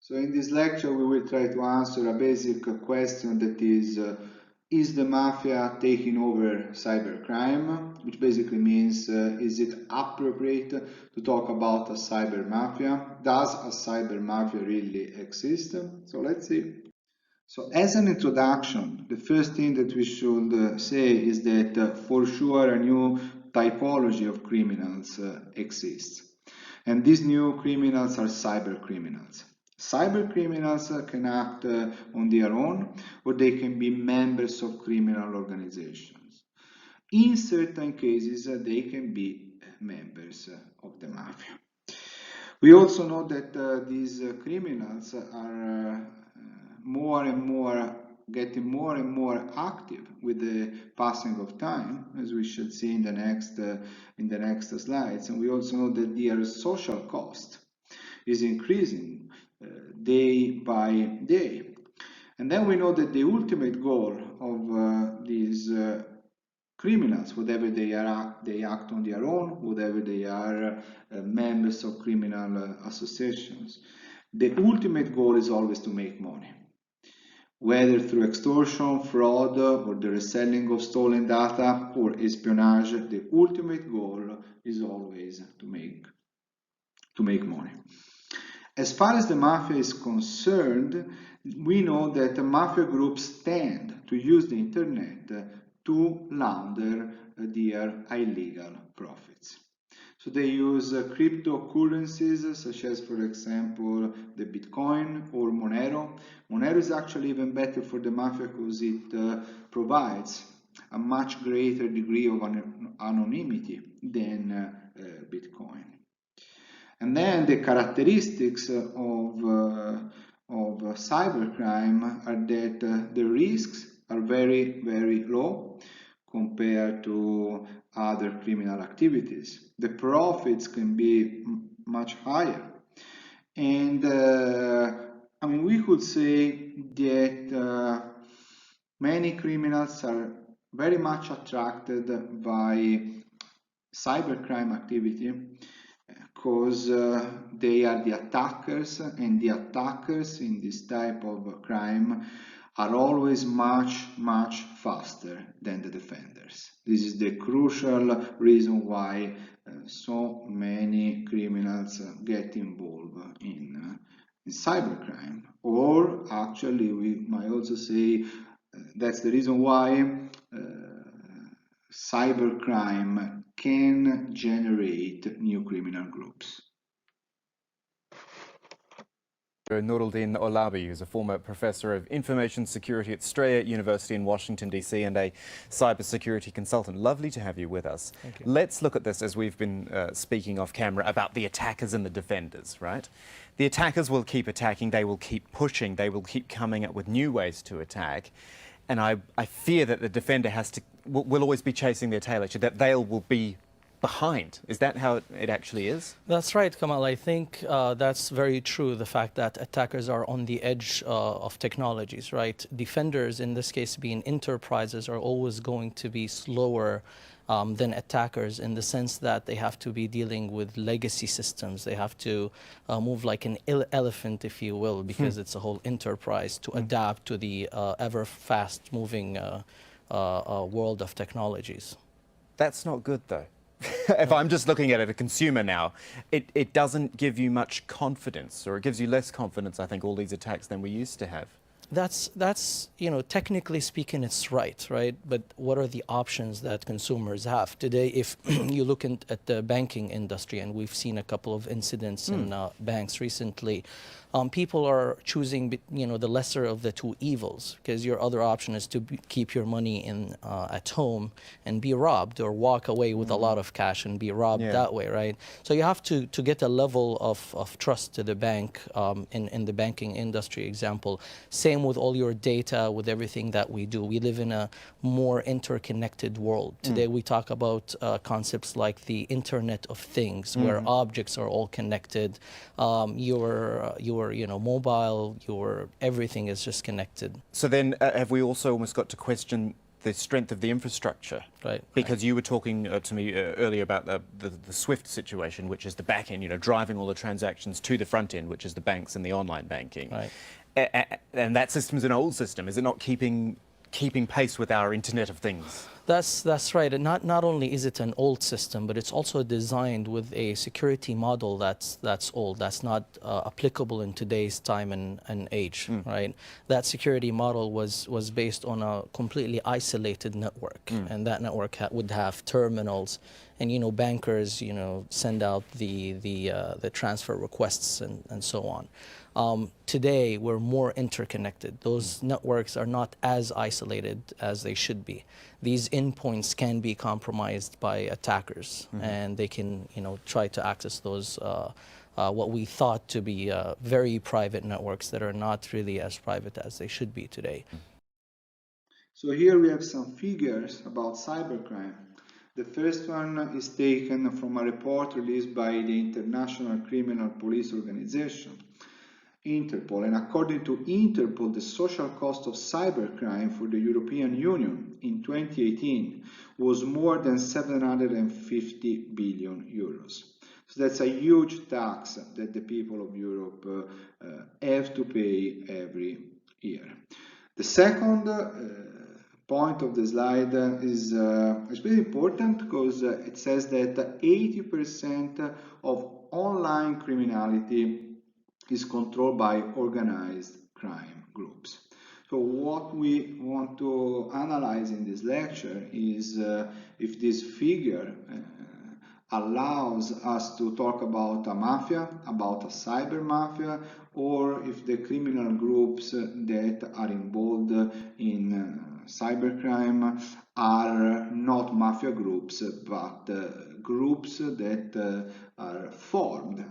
So in this lecture, we will try to answer a basic question that is the mafia taking over cybercrime? Which basically means, is it appropriate to talk about a cyber mafia? Does a cyber mafia really exist? So let's see. So as an introduction, the first thing that we should say is that for sure a new typology of criminals exists. And these new criminals are cyber criminals. Cyber criminals can act on their own, or they can be members of criminal organizations. In certain cases, they can be members of the mafia. We also know that these criminals are getting more and more active with the passing of time, as we should see in the next slides. And we also know that their social cost is increasing day by day. And then we know that the ultimate goal of these criminals, whatever they are, they act on their own, whatever they are members of criminal associations. The ultimate goal is always to make money, whether through extortion, fraud, or the reselling of stolen data or espionage. The ultimate goal is always to make money. As far as the mafia is concerned, we know that the mafia groups tend to use the internet to launder their illegal profits. So they use cryptocurrencies such as, for example, the Bitcoin or Monero. Monero is actually even better for the mafia because it provides a much greater degree of anonymity than Bitcoin. And then the characteristics of cybercrime are that the risks are very, very low compared to other criminal activities. The profits can be much higher. And I mean, we could say that many criminals are very much attracted by cybercrime activity because they are the attackers, and the attackers in this type of crime are always much, much faster than the defenders. This is the crucial reason why so many criminals get involved in cybercrime. Or actually, we might also say that's the reason why cybercrime can generate new criminal groups. Nuruddin Olabi, who's a former professor of information security at Strayer University in Washington, D.C. and a cybersecurity consultant. Lovely to have you with us. Thank you. Let's look at this as we've been speaking off camera about the attackers and the defenders, right? The attackers will keep attacking, they will keep pushing, they will keep coming up with new ways to attack. And I fear that the defender will always be chasing their tail, actually, that they will be behind. Is that how it actually is? That's right, Kamal. I think that's very true, the fact that attackers are on the edge of technologies, right? Defenders, in this case being enterprises, are always going to be slower than attackers, in the sense that they have to be dealing with legacy systems. They have to move like an elephant, if you will, because it's a whole enterprise to adapt to the ever fast moving world of technologies. That's not good, though. If I'm just looking at it, a consumer now, it doesn't give you much confidence, or it gives you less confidence, I think, all these attacks than we used to have. That's you know, technically speaking, it's right? But what are the options that consumers have today? If you look at the banking industry, and we've seen a couple of incidents in banks recently, people are choosing, you know, the lesser of the two evils, because your other option is to keep your money at home and be robbed, or walk away with a lot of cash and be robbed that way, right? So you have to get a level of trust to the bank in the banking industry example. Same with all your data, with everything that we do. We live in a more interconnected world. Today we talk about concepts like the Internet of Things, where objects are all connected. Your you know, mobile, your everything is just connected. So then have we also almost got to question the strength of the infrastructure. Right. Because you were talking to me earlier about the SWIFT situation, which is the back end, driving all the transactions to the front end, which is the banks and the online banking. Right. And that system's an old system. Is it not keeping pace with our Internet of Things? That's right. And not only is it an old system, but it's also designed with a security model that's old. That's not applicable in today's time and age, right? That security model was based on a completely isolated network, and that network would have terminals, and bankers send out the transfer requests and so on. Today, we're more interconnected. Those networks are not as isolated as they should be. These endpoints can be compromised by attackers, and they can, try to access those what we thought to be very private networks that are not really as private as they should be today. So here we have some figures about cybercrime. The first one is taken from a report released by the International Criminal Police Organization, Interpol, and according to Interpol, the social cost of cybercrime for the European Union in 2018 was more than 750 billion euros. So that's a huge tax that the people of Europe have to pay every year. The second point of the slide is really important because it says that 80% of online criminality is controlled by organized crime groups. So what we want to analyze in this lecture is if this figure allows us to talk about a mafia, about a cyber mafia, or if the criminal groups that are involved in cybercrime are not mafia groups, but groups that are formed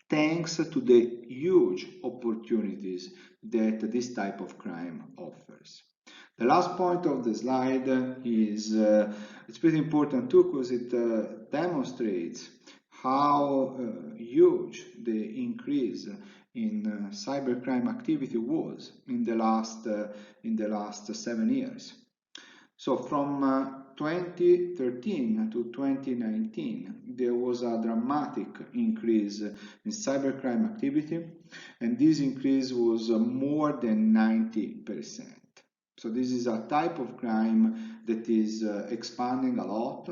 thanks to the huge opportunities that this type of crime offers. The last point of the slide is it's pretty important too because it demonstrates how huge the increase in cybercrime activity was in the last 7 years. So from 2013 to 2019, there was a dramatic increase in cybercrime activity, and this increase was more than 90%. So this is a type of crime that is expanding a lot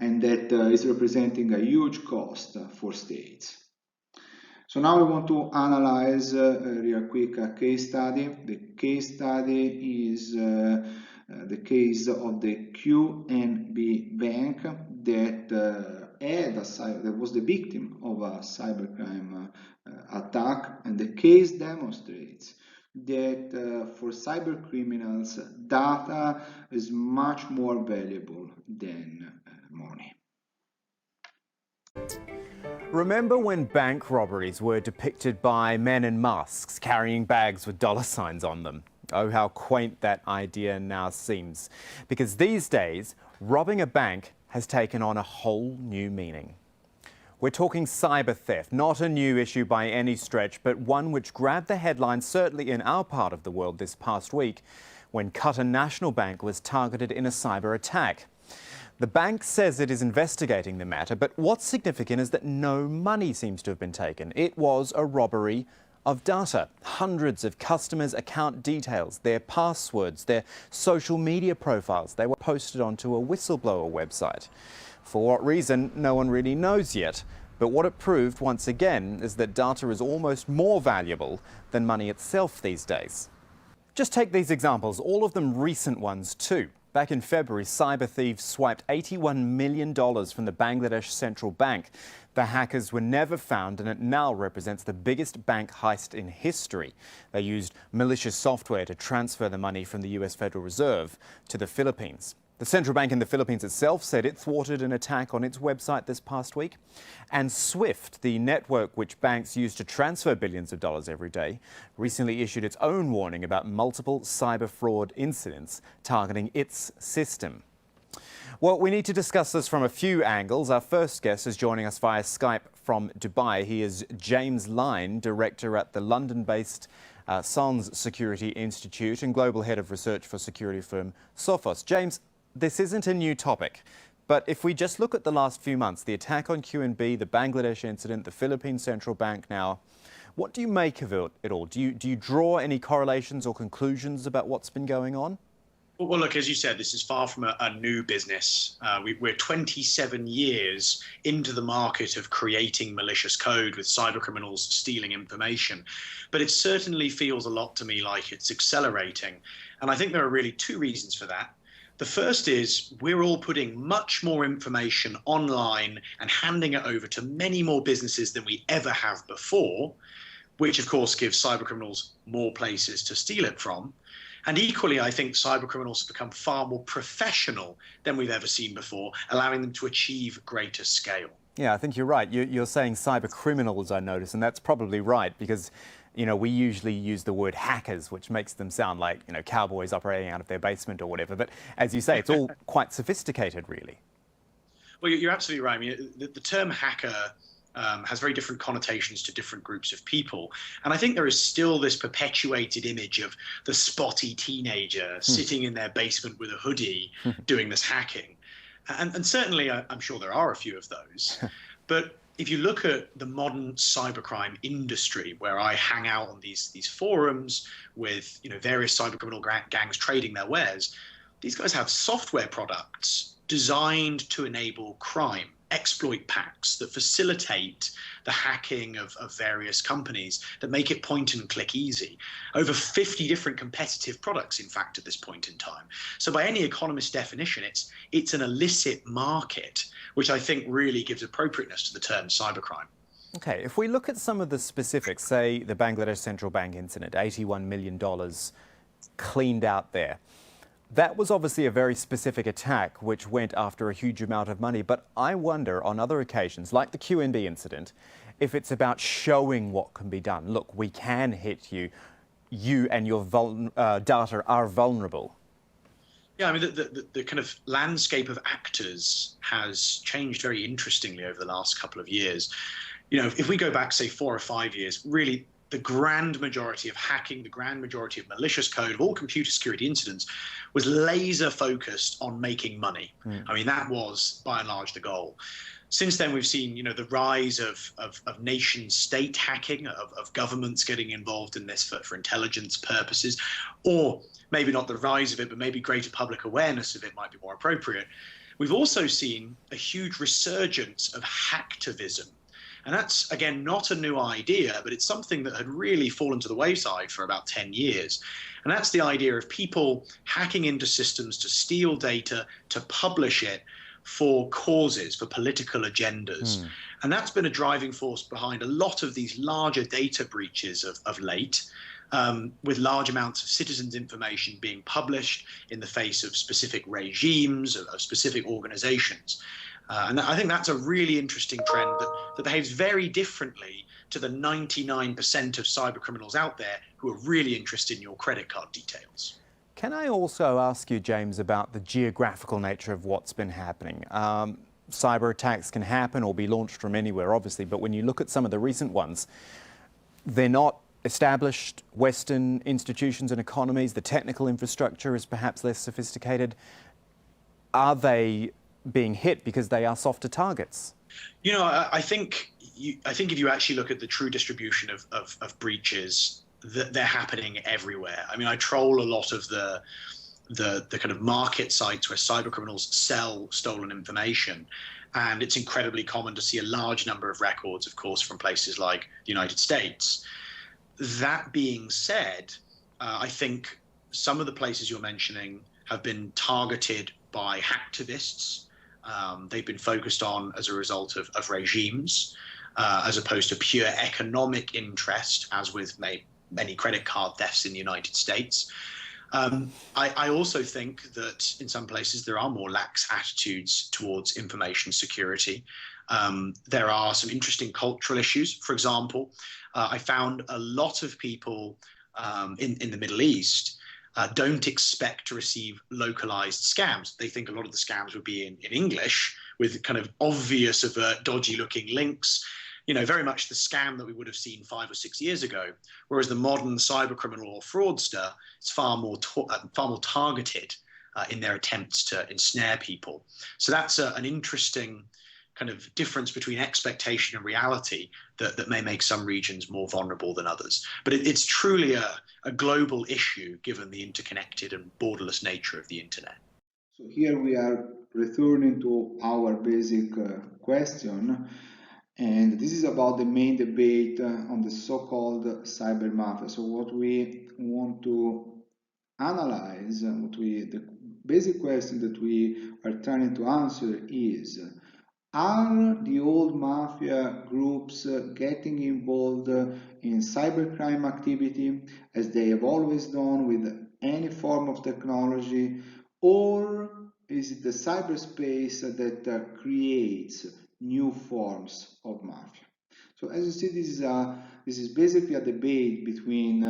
and that is representing a huge cost for states. So now we want to analyze real quick a case study. The case study is the case of the QNB Bank that was the victim of a cybercrime attack, and the case demonstrates that for cyber criminals, data is much more valuable than money. Remember when bank robberies were depicted by men in masks carrying bags with dollar signs on them? Oh, how quaint that idea now seems. Because these days, robbing a bank has taken on a whole new meaning. We're talking cyber theft, not a new issue by any stretch, but one which grabbed the headlines, certainly in our part of the world this past week, when Qatar National Bank was targeted in a cyber attack. The bank says it is investigating the matter, but what's significant is that no money seems to have been taken. It was a robbery of data. Hundreds of customers' account details, their passwords, their social media profiles, they were posted onto a whistleblower website. For what reason, no one really knows yet. But what it proved once again is that data is almost more valuable than money itself these days. Just take these examples, all of them recent ones too. Back in February, cyber thieves swiped $81 million from the Bangladesh Central Bank. The hackers were never found, and it now represents the biggest bank heist in history. They used malicious software to transfer the money from the US Federal Reserve to the Philippines. The central bank in the Philippines itself said it thwarted an attack on its website this past week. And SWIFT, the network which banks use to transfer billions of dollars every day, recently issued its own warning about multiple cyber fraud incidents targeting its system. Well, we need to discuss this from a few angles. Our first guest is joining us via Skype from Dubai. He is James Line, director at the London-based Sans Security Institute and Global Head of Research for security firm Sophos. James, this isn't a new topic, but if we just look at the last few months, the attack on QNB, the Bangladesh incident, the Philippine Central Bank now, what do you make of it all? Do you draw any correlations or conclusions about what's been going on? Well, look, as you said, this is far from a new business. We're 27 years into the market of creating malicious code with cyber criminals stealing information. But it certainly feels a lot to me like it's accelerating. And I think there are really two reasons for that. The first is we're all putting much more information online and handing it over to many more businesses than we ever have before, which of course gives cyber criminals more places to steal it from. And equally, I think cyber criminals have become far more professional than we've ever seen before, allowing them to achieve greater scale. Yeah, I think you're right. You're saying cyber criminals, I notice, and that's probably right because, you know, we usually use the word hackers, which makes them sound like, you know, cowboys operating out of their basement or whatever. But as you say, it's all quite sophisticated, really. Well, you're absolutely right. I mean, the term hacker has very different connotations to different groups of people. And I think there is still this perpetuated image of the spotty teenager sitting in their basement with a hoodie doing this hacking. And certainly, I'm sure there are a few of those. But if you look at the modern cybercrime industry, where I hang out on these forums with, you know, various cybercriminal gangs trading their wares, these guys have software products designed to enable crime, exploit packs that facilitate the hacking of various companies that make it point and click easy. Over 50 different competitive products, in fact, at this point in time. So by any economist's definition, it's an illicit market, which I think really gives appropriateness to the term cybercrime. Okay, if we look at some of the specifics, say the Bangladesh Central Bank incident, $81 million cleaned out there. That was obviously a very specific attack which went after a huge amount of money, but I wonder on other occasions, like the QNB incident, if it's about showing what can be done. Look, we can hit you. You and your data are vulnerable. Yeah, I mean, the kind of landscape of actors has changed very interestingly over the last couple of years. You know, if we go back, say, 4 or 5 years, really the grand majority of hacking, the grand majority of malicious code, of all computer security incidents, was laser focused on making money. I mean, that was by and large the goal. Since then, we've seen, you know, the rise of nation state hacking, of governments getting involved in this for intelligence purposes, or maybe not the rise of it, but maybe greater public awareness of it might be more appropriate. We've also seen a huge resurgence of hacktivism. And that's, again, not a new idea, but it's something that had really fallen to the wayside for about 10 years. And that's the idea of people hacking into systems to steal data, to publish it for causes, for political agendas. And that's been a driving force behind a lot of these larger data breaches of late, with large amounts of citizens' information being published in the face of specific regimes, of specific organizations. And I think that's a really interesting trend that behaves very differently to the 99% of cyber criminals out there who are really interested in your credit card details. Can I also ask you, James, about the geographical nature of what's been happening? Cyber attacks can happen or be launched from anywhere, obviously, but when you look at some of the recent ones, they're not established Western institutions and economies. The technical infrastructure is perhaps less sophisticated. Are they being hit because they are softer targets? You know, I think if you actually look at the true distribution of breaches, they're happening everywhere. I mean, I troll a lot of the kind of market sites where cyber criminals sell stolen information, and it's incredibly common to see a large number of records, of course, from places like the United States. That being said, I think some of the places you're mentioning have been targeted by hacktivists. They've been focused on as a result of regimes, as opposed to pure economic interest, as with many credit card thefts in the United States. I also think that in some places there are more lax attitudes towards information security. There are some interesting cultural issues. For example, I found a lot of people in the Middle East don't expect to receive localized scams. They think a lot of the scams would be in English with kind of obvious, overt, dodgy looking links. very much the scam that we would have seen 5 or 6 years ago. Whereas the modern cyber criminal or fraudster is far more targeted in their attempts to ensnare people. So that's an interesting kind of difference between expectation and reality that may make some regions more vulnerable than others. But it's truly a global issue given the interconnected and borderless nature of the internet. So here we are returning to our basic question, and this is about the main debate on the so-called cyber mafia. So what we want to analyze, the basic question that we are trying to answer is, are the old mafia groups getting involved in cybercrime activity as they have always done with any form of technology, or is it the cyberspace that creates new forms of mafia? So as you see, this is basically a debate between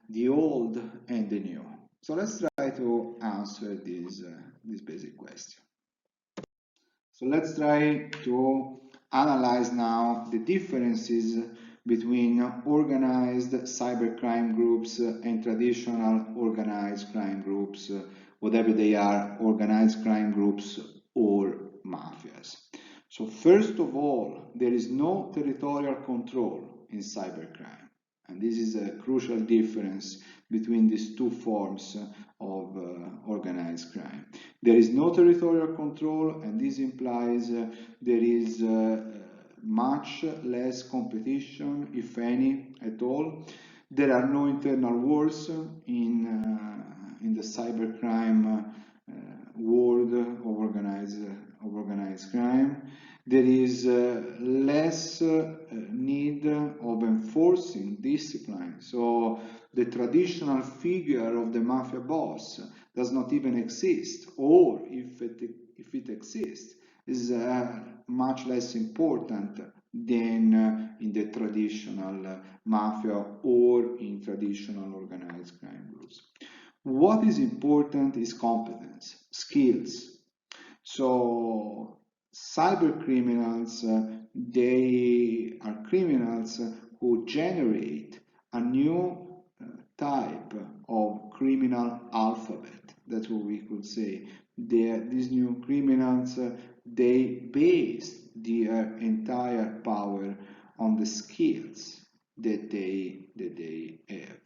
the old and the new. So let's try to answer this basic question. So let's try to analyze now the differences between organized cybercrime groups and traditional organized crime groups, whatever they are, organized crime groups or mafias. So first of all, there is no territorial control in cybercrime. And this is a crucial difference between these two forms of organized crime. There is no territorial control, and this implies there is much less competition, if any, at all. There are no internal wars in the cybercrime world of organized crime. There is less need of enforcing discipline. So the traditional figure of the mafia boss does not even exist, or if it exists, is much less important than in the traditional mafia or in traditional organized crime groups. What is important is competence, skills. So cyber criminals, they are criminals who generate a new type of criminal alphabet. That's what we could say. These new criminals, they base their entire power on the skills that they have,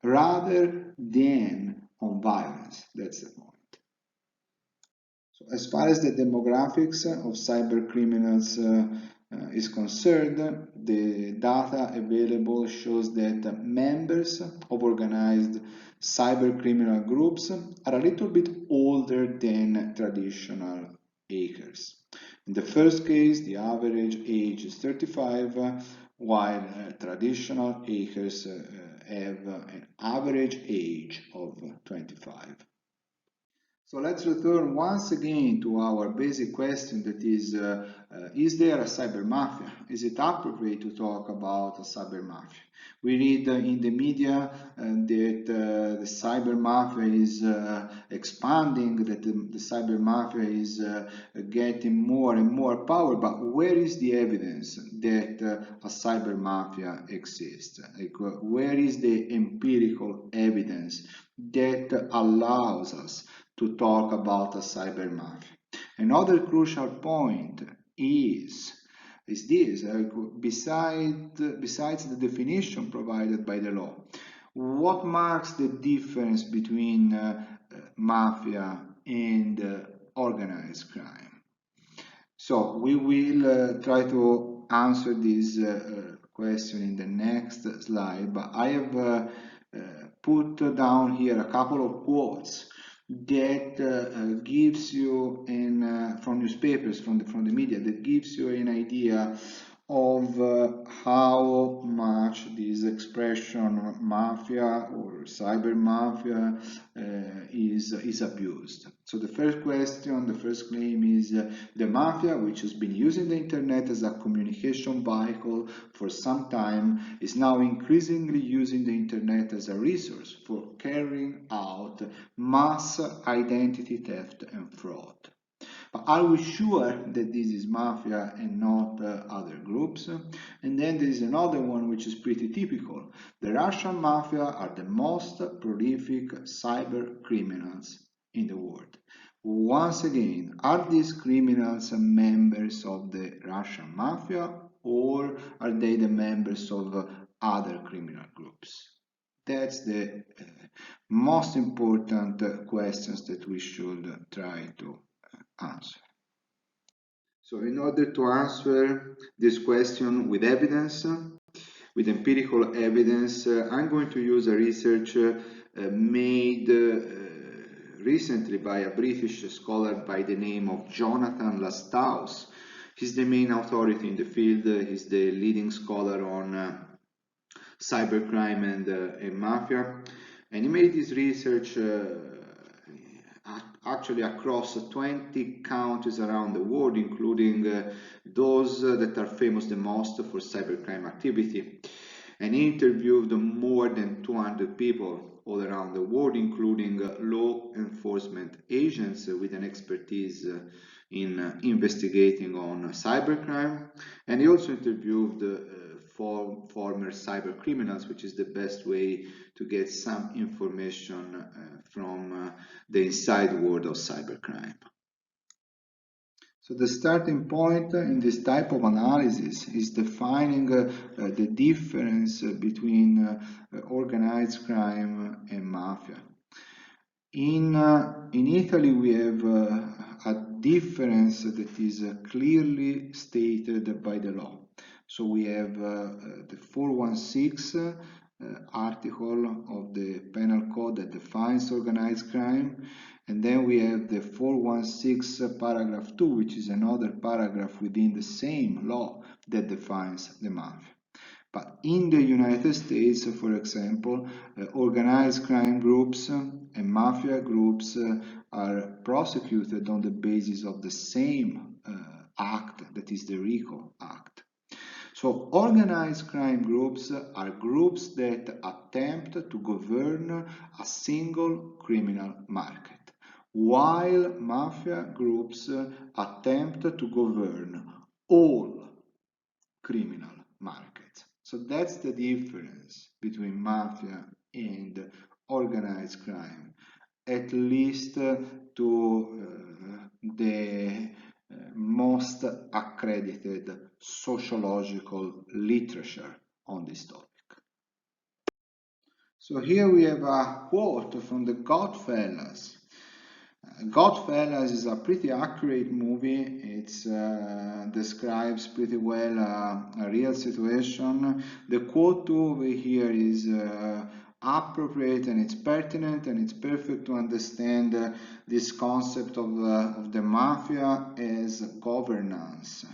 rather than on violence. That's the point. So as far as the demographics of cyber criminals is concerned, the data available shows that members of organized cyber criminal groups are a little bit older than traditional hackers. In the first case, the average age is 35, while traditional hackers have an average age of 25. So let's return once again to our basic question, that is there a cyber mafia? Is it appropriate to talk about a cyber mafia? We read in the media that the cyber mafia is expanding, that the cyber mafia is getting more and more power, but where is the evidence that a cyber mafia exists? Like, where is the empirical evidence that allows us to talk about a cyber mafia? Another crucial point is this: besides the definition provided by the law, what marks the difference between mafia and organized crime? So we will try to answer this question in the next slide, but I have put down here a couple of quotes that gives you from newspapers, from the media, that gives you an idea of how much this expression mafia or cyber mafia is abused. So the first claim is the mafia, which has been using the internet as a communication vehicle for some time, is now increasingly using the internet as a resource for carrying out mass identity theft and fraud. But are we sure that this is mafia and not other groups? And then there is another one which is pretty typical. The Russian mafia are the most prolific cyber criminals in the world. Once again, are these criminals members of the Russian mafia, or are they the members of other criminal groups? That's the most important questions that we should try to answer. So in order to answer this question with evidence, with empirical evidence, I'm going to use a research made recently by a British scholar by the name of Jonathan Lasthouse. He's the main authority in the field. He's the leading scholar on cybercrime and mafia. And he made this research actually across 20 countries around the world, including those that are famous the most for cybercrime activity. And he interviewed more than 200 people all around the world, including law enforcement agents with an expertise in investigating on cybercrime. And he also interviewed former cyber criminals, which is the best way to get some information from the inside world of cybercrime. So the starting point in this type of analysis is defining the difference between organized crime and mafia. In Italy, we have a difference that is clearly stated by the law. So we have the 416 article of the penal code that defines organized crime, and then we have the 416 paragraph 2, which is another paragraph within the same law that defines the mafia. But in the United States, for example, organized crime groups and mafia groups are prosecuted on the basis of the same act, that is the RICO Act. So organized crime groups are groups that attempt to govern a single criminal market, while mafia groups attempt to govern all criminal markets. So that's the difference between mafia and organized crime, at least to the most accredited sociological literature on this topic. So here we have a quote from the Godfellas. Godfellas is a pretty accurate movie. It describes pretty well a real situation. The quote over here is appropriate and it's pertinent and it's perfect to understand this concept of the mafia as governance.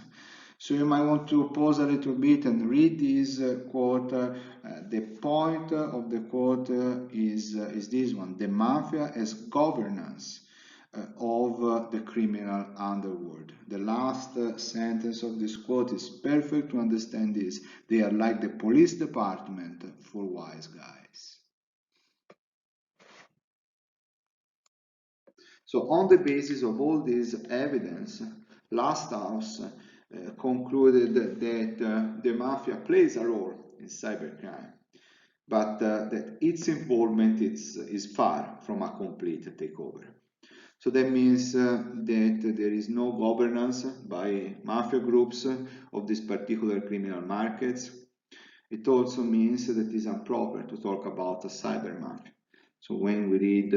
So you might want to pause a little bit and read this quote. The point of the quote is this one: the mafia as governance of the criminal underworld. The last sentence of this quote is perfect to understand this. They are like the police department for wise guys. So on the basis of all this evidence, Lasthouse concluded that the mafia plays a role in cybercrime, but that its involvement is far from a complete takeover. So that means that there is no governance by mafia groups of these particular criminal markets. It also means that it is improper to talk about a cyber mafia. So when we read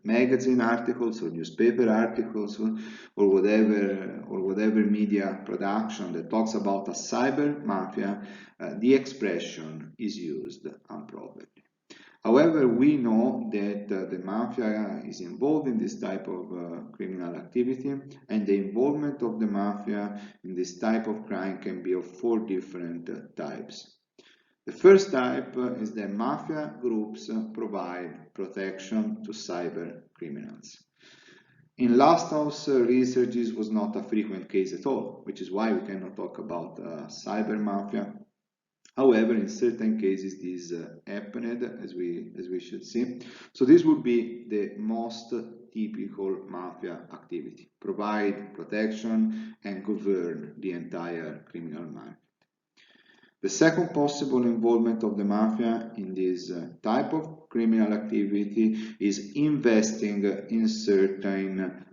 magazine articles or newspaper articles or whatever media production that talks about a cyber mafia, the expression is used improperly. However, we know that the mafia is involved in this type of criminal activity, and the involvement of the mafia in this type of crime can be of 4 different types. The first type is that mafia groups provide protection to cyber criminals. In Lasthouse research, this was not a frequent case at all, which is why we cannot talk about cyber mafia. However, in certain cases, this happened, as we should see. So this would be the most typical mafia activity, provide protection and govern the entire criminal market. The second possible involvement of the mafia in this type of criminal activity is investing in certain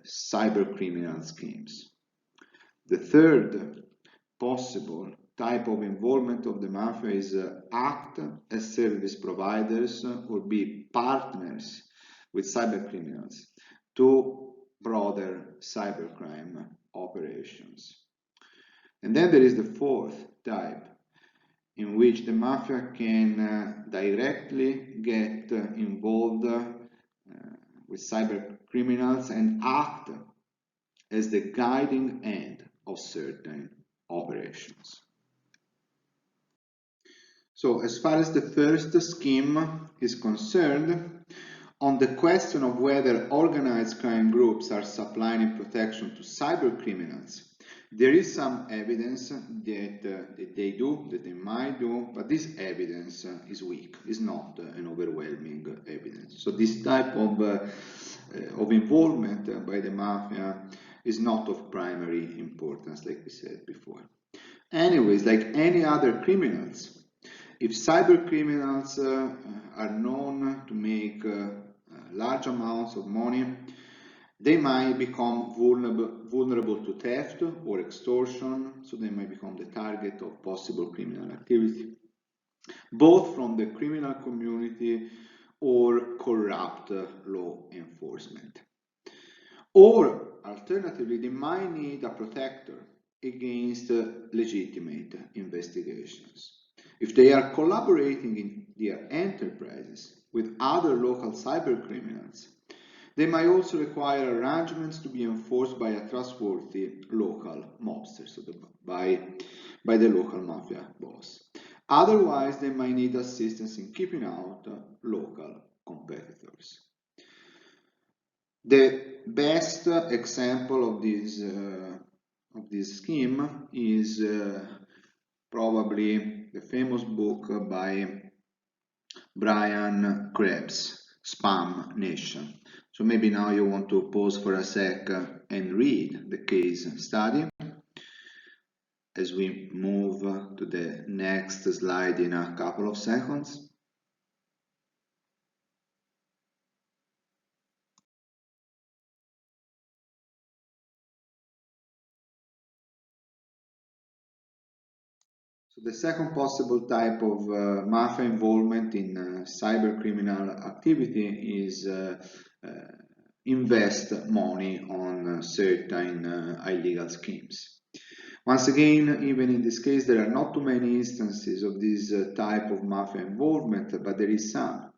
cyber criminal schemes. The third possible type of involvement of the mafia is act as service providers or be partners with cyber criminals to broader cybercrime operations. And then there is the fourth type, in which the mafia can directly get involved with cyber criminals and act as the guiding end of certain operations. So as far as the first scheme is concerned, on the question of whether organized crime groups are supplying protection to cyber criminals, there is some evidence that they do, that they might do, but this evidence is weak, is not an overwhelming evidence. So this type of involvement by the mafia is not of primary importance, like we said before. Anyways, like any other criminals, if cyber criminals are known to make large amounts of money, they might become vulnerable to theft or extortion, so they might become the target of possible criminal activity, both from the criminal community or corrupt law enforcement. Or, alternatively, they might need a protector against legitimate investigations. If they are collaborating in their enterprises with other local cyber criminals, they might also require arrangements to be enforced by a trustworthy local mobster, so by the local mafia boss. Otherwise, they might need assistance in keeping out local competitors. The best example of this scheme is probably the famous book by Brian Krebs, Spam Nation. So maybe now you want to pause for a sec and read the case study as we move to the next slide in a couple of seconds. So the second possible type of mafia involvement in cyber criminal activity is invest money on certain illegal schemes. Once again, even in this case, there are not too many instances of this type of mafia involvement, but there is some.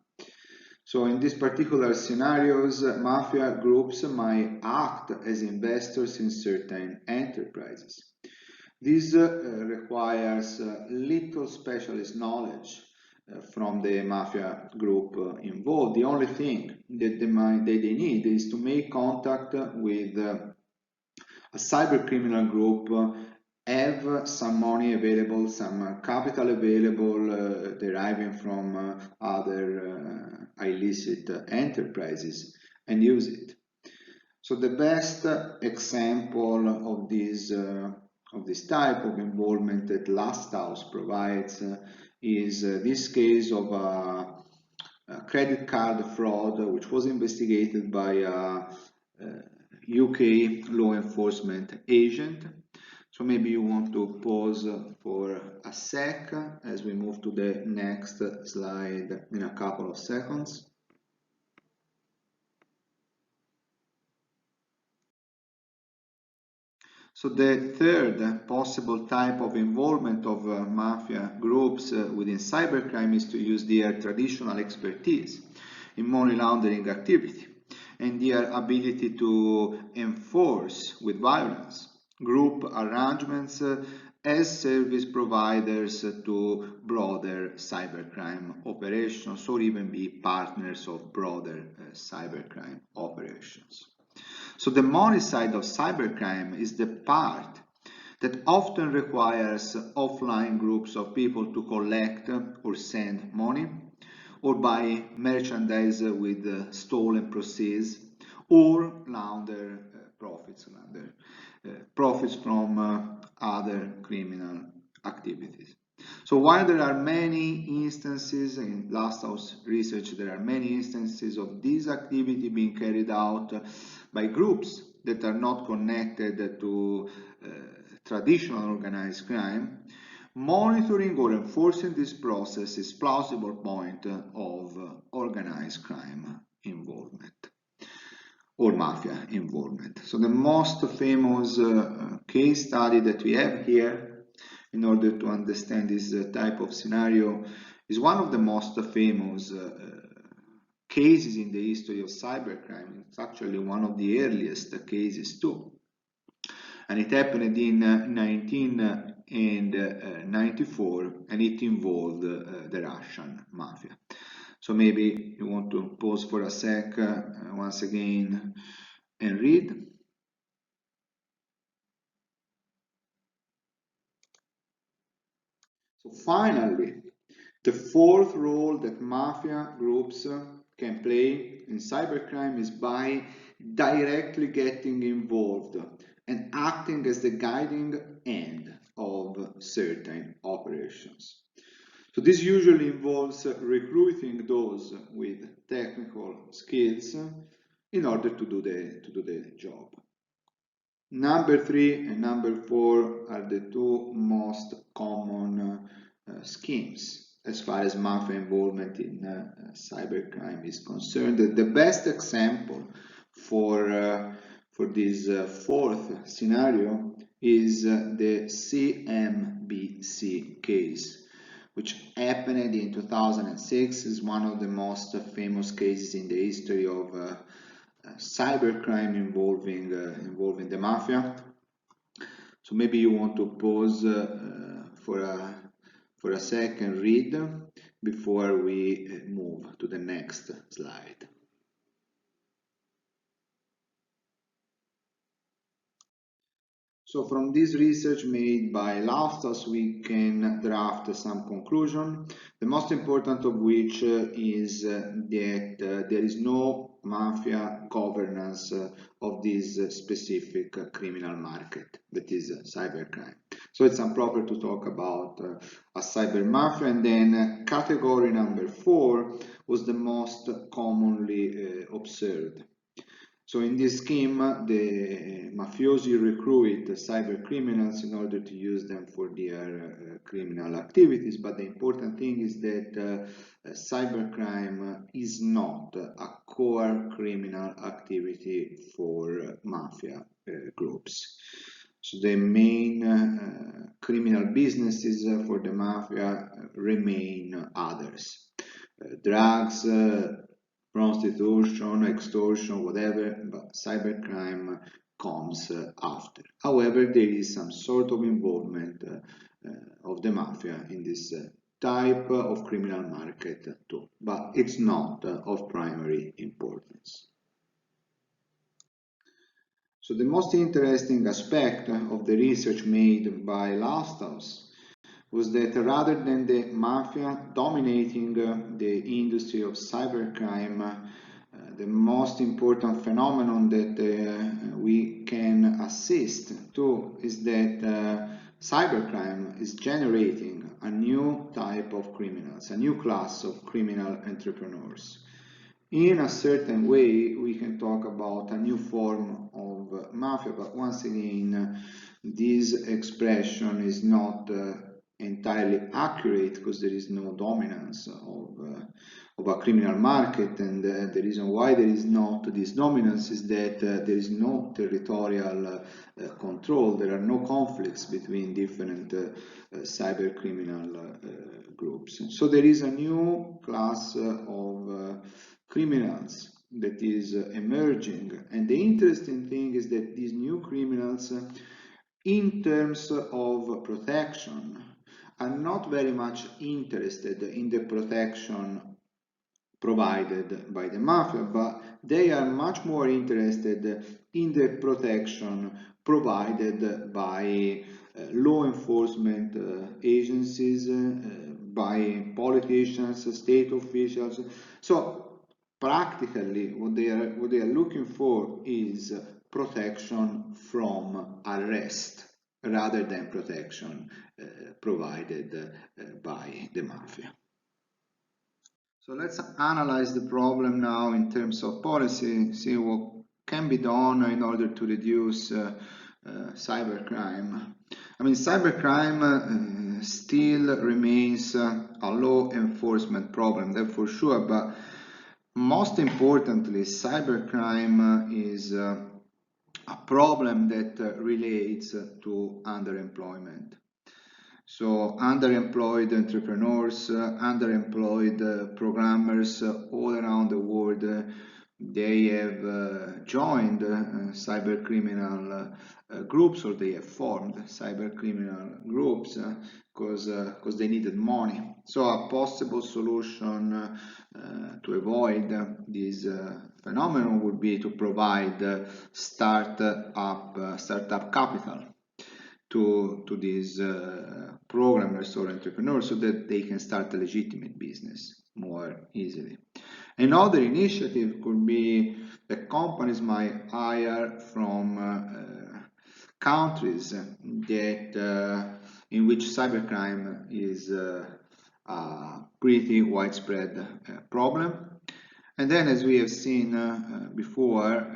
So in these particular scenarios, mafia groups might act as investors in certain enterprises. This requires little specialist knowledge from the mafia group involved. The only thing that they need is to make contact with a cyber criminal group, have some money available, some capital available deriving from other illicit enterprises, and use it. So the best example of this type of involvement that Lasthouse provides is this case of a credit card fraud which was investigated by a UK law enforcement agent. So maybe you want to pause for a sec as we move to the next slide in a couple of seconds. So the third possible type of involvement of mafia groups within cybercrime is to use their traditional expertise in money laundering activity and their ability to enforce with violence group arrangements as service providers to broader cybercrime operations, or even be partners of broader cybercrime operations. So the money side of cybercrime is the part that often requires offline groups of people to collect or send money, or buy merchandise with stolen proceeds, or launder profits from other criminal activities. So while there are many instances, in Last House research, there are many instances of this activity being carried out by groups that are not connected to traditional organized crime, monitoring or enforcing this process is plausible point of organized crime involvement or mafia involvement. So the most famous case study that we have here in order to understand this type of scenario is one of the most famous cases in the history of cybercrime. It's actually one of the earliest cases too. And it happened in 1994, and it involved the Russian mafia. So maybe you want to pause for a sec once again and read. So finally, the fourth role that mafia groups can play in cybercrime is by directly getting involved and acting as the guiding end of certain operations. So this usually involves recruiting those with technical skills in order to do the job. Number 3 and number 4 are the two most common schemes as far as mafia involvement in cybercrime is concerned. The best example for this fourth scenario is the CMBC case, which happened in 2006. Is one of the most famous cases in the history of cybercrime involving the mafia. So maybe you want to pause for a second, read before we move to the next slide. So from this research made by Loftus, we can draft some conclusion, the most important of which is that there is no mafia governance of this specific criminal market, that is cybercrime. So it's improper to talk about a cyber mafia. And then category number 4 was the most commonly observed. So in this scheme, the mafiosi recruit cyber criminals in order to use them for their criminal activities. But the important thing is that cybercrime is not a core criminal activity for mafia groups. So the main criminal businesses for the mafia remain others. Drugs, prostitution, extortion, whatever, but cybercrime comes after. However, there is some sort of involvement of the mafia in this type of criminal market too, but it's not of primary importance. So the most interesting aspect of the research made by Lasthouse was that rather than the mafia dominating the industry of cybercrime, the most important phenomenon that we can assist to is that cybercrime is generating a new type of criminals, a new class of criminal entrepreneurs. In a certain way, we can talk about a new form of mafia, but once again, this expression is not entirely accurate because there is no dominance of a criminal market, and the reason why there is not this dominance is that there is no territorial control. There are no conflicts between different cyber criminal groups. So there is a new class of criminals that is emerging, and the interesting thing is that these new criminals in terms of protection are not very much interested in the protection provided by the mafia, but they are much more interested in the protection provided by law enforcement agencies, by politicians, state officials. So practically what they are looking for is protection from arrest rather than protection provided by the mafia. So let's analyze the problem now in terms of policy, see what can be done in order to reduce cybercrime. I mean, cybercrime still remains a law enforcement problem, that's for sure, but most importantly, cybercrime is a problem that relates to underemployment. So underemployed entrepreneurs, underemployed programmers all around the world, they have joined cybercriminal groups, or they have formed cybercriminal groups because they needed money. So a possible solution to avoid this phenomenon would be to provide startup capital to these programmers or entrepreneurs so that they can start a legitimate business more easily. Another initiative could be that companies might hire from countries that in which cybercrime is a pretty widespread problem. And then, as we have seen before,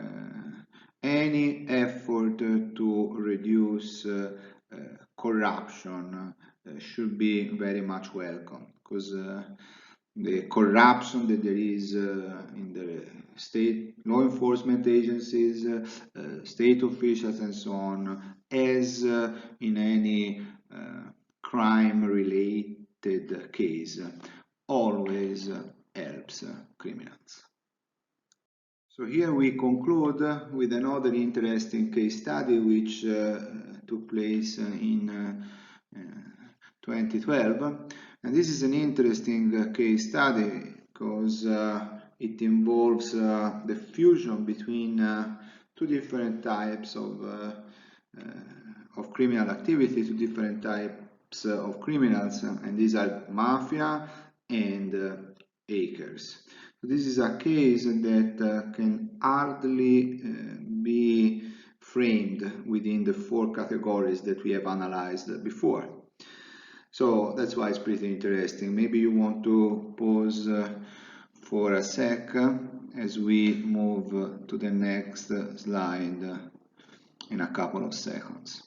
any effort to reduce corruption should be very much welcome, because the corruption that there is in the state law enforcement agencies, state officials and so on, as in any crime-related case, always helps criminals. So here we conclude with another interesting case study which took place in 2012, and this is an interesting case study because it involves the fusion between two different types of criminal activity, two different types of criminals, and these are mafia and hackers. So this is a case that can hardly be framed within the four categories that we have analyzed before. So that's why it's pretty interesting. Maybe you want to pause for a sec as we move to the next slide in a couple of seconds.